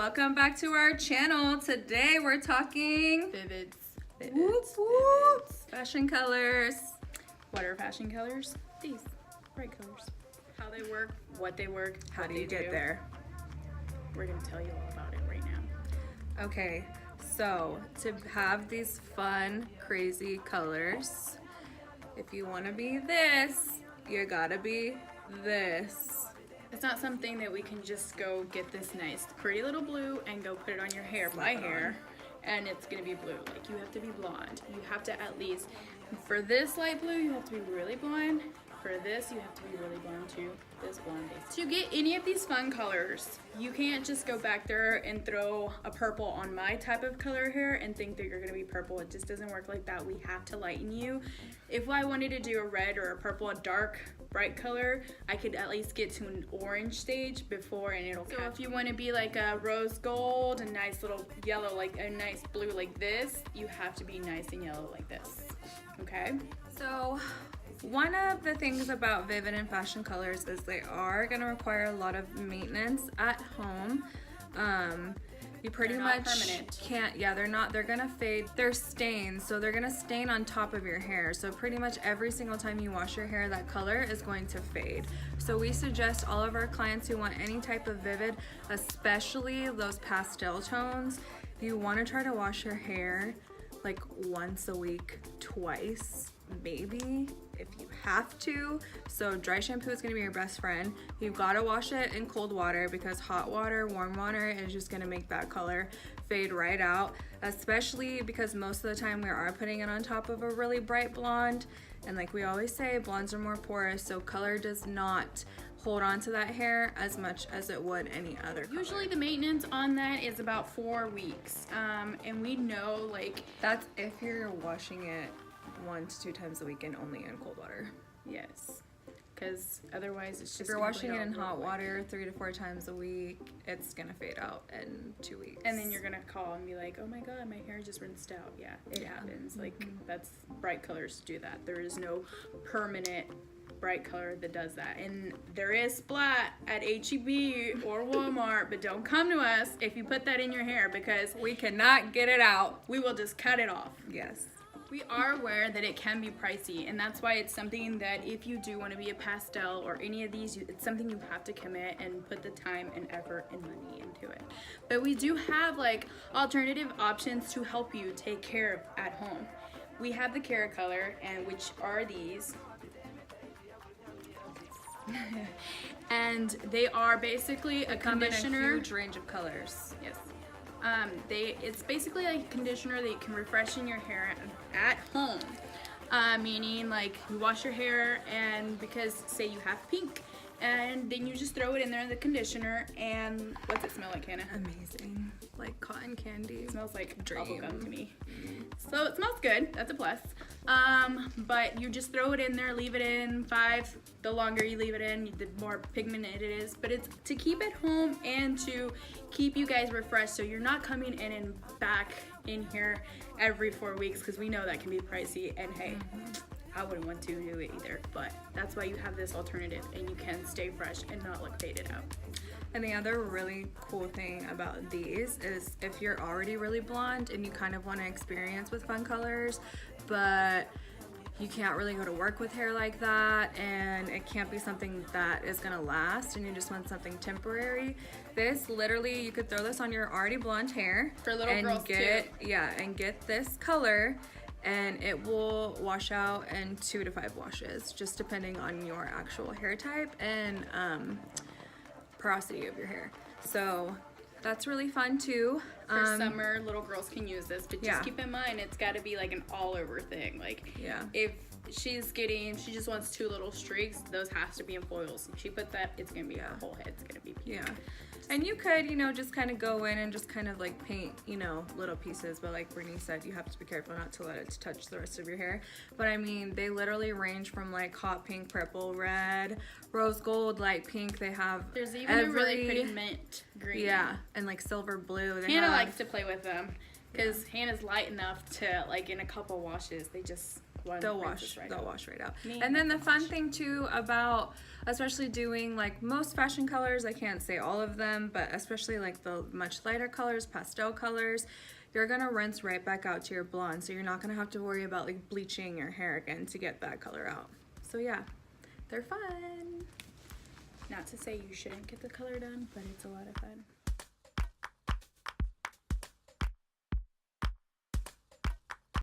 welcome back to our channel. Today we're talking Vivids. whoop, whoop, fashion colors. What are fashion colors? These bright colors. How they work, what they work, How do you get there? We're gonna tell you all about it right now. Okay, so to have these fun, crazy colors, if you want to be this, you gotta be this. It's not something that we can just go get this nice pretty little blue and go put it on your hair, my hair, and it's gonna be blue. Like, you have to be blonde. You have to at least, for this light blue, you have to be really blonde. For this, you have to be really blonde too. This blonde base. To get any of these fun colors, you can't just go back there and throw a purple on my type of color hair and think that you're gonna be purple. It just doesn't work like that. We have to lighten you. If I wanted to do a red or a purple, a dark, bright color, I could at least get to an orange stage before and it'll catch. So if you want to be like a rose gold, a nice little yellow, like a nice blue like this, you have to be nice and yellow like this, okay? So one of the things about vivid and fashion colors is they are going to require a lot of maintenance at home. You pretty much can't, they're gonna fade. They're stains, so they're gonna stain on top of your hair. So pretty much every single time you wash your hair, that color is going to fade. So we suggest all of our clients who want any type of vivid, especially those pastel tones, you wanna try to wash your hair like once a week, twice, maybe, if you have to. So dry shampoo is gonna be your best friend. You've gotta wash it in cold water because hot water, warm water is just gonna make that color fade right out, especially because most of the time we are putting it on top of a really bright blonde. And like we always say, blondes are more porous, so color does not hold on to that hair as much as it would any other color. Usually the maintenance on that is about 4 weeks. And we know, like, that's if you're washing it 1 to 2 times a week and only in cold water. yes, because otherwise it's just, if you're washing it in hot water 3 to 4 times a week, it's gonna fade out in 2 weeks. And then you're gonna call and be like, oh my god, my hair just rinsed out. Yeah, it happens. Like, that's bright colors do that. There is no permanent bright color that does that. And there is splat at HEB or Walmart, but don't come to us if you put that in your hair because we cannot get it out. We will just cut it off. Yes. We are aware that it can be pricey, and that's why it's something that if you do want to be a pastel or any of these, it's something you have to commit and put the time and effort and money into it. But we do have like alternative options to help you take care of at home. We have the Cara Color, and which are these. And they are basically a conditioner. In a huge range of colors. Yes. It's basically like a conditioner that you can refreshen your hair at home. Meaning, like, you wash your hair, and because say you have pink, and then you just throw it in there in the conditioner, and what's it smell like, Hannah? Amazing. Like cotton candy. It smells like bubblegum to me. So it smells good. That's a plus. But you just throw it in there, leave it in 5. The longer you leave it in, the more pigmented it is. But it's to keep it home and to keep you guys refreshed, so you're not coming in and back in here every 4 weeks, because we know that can be pricey. And hey, I wouldn't want to do it either. But that's why you have this alternative, and you can stay fresh and not look faded out. And the other really cool thing about these is if you're already really blonde and you kind of want to experience with fun colors, but you can't really go to work with hair like that, and it can't be something that is gonna last, and you just want something temporary, this literally, you could throw this on your already blonde hair for little girls too. Yeah, and get this color, and it will wash out in 2 to 5 washes, just depending on your actual hair type and porosity of your hair. So that's really fun too. For summer, little girls can use this, but just keep in mind it's got to be like an all over thing. Like, if she just wants 2 little streaks, those has to be in foils. If she put that, it's gonna be her whole head's gonna be pink. And you could, just kind of go in and just kind of like paint, little pieces, but like Berenice said, you have to be careful not to let it touch the rest of your hair. But I mean, they literally range from like hot pink, purple, red, rose gold, light pink. There's even a really pretty mint green. Yeah, and like silver blue. Hannah likes to play with them because Hannah's light enough to, like, in a couple washes, they just one they'll rinses wash right out. Me, And then the fun wash. thing too about especially doing like most fashion colors, I can't say all of them, but especially like the much lighter colors, pastel colors, you're gonna rinse right back out to your blonde, so you're not gonna have to worry about like bleaching your hair again to get that color out. So yeah, they're fun. Not to say you shouldn't get the color done, but it's a lot of fun.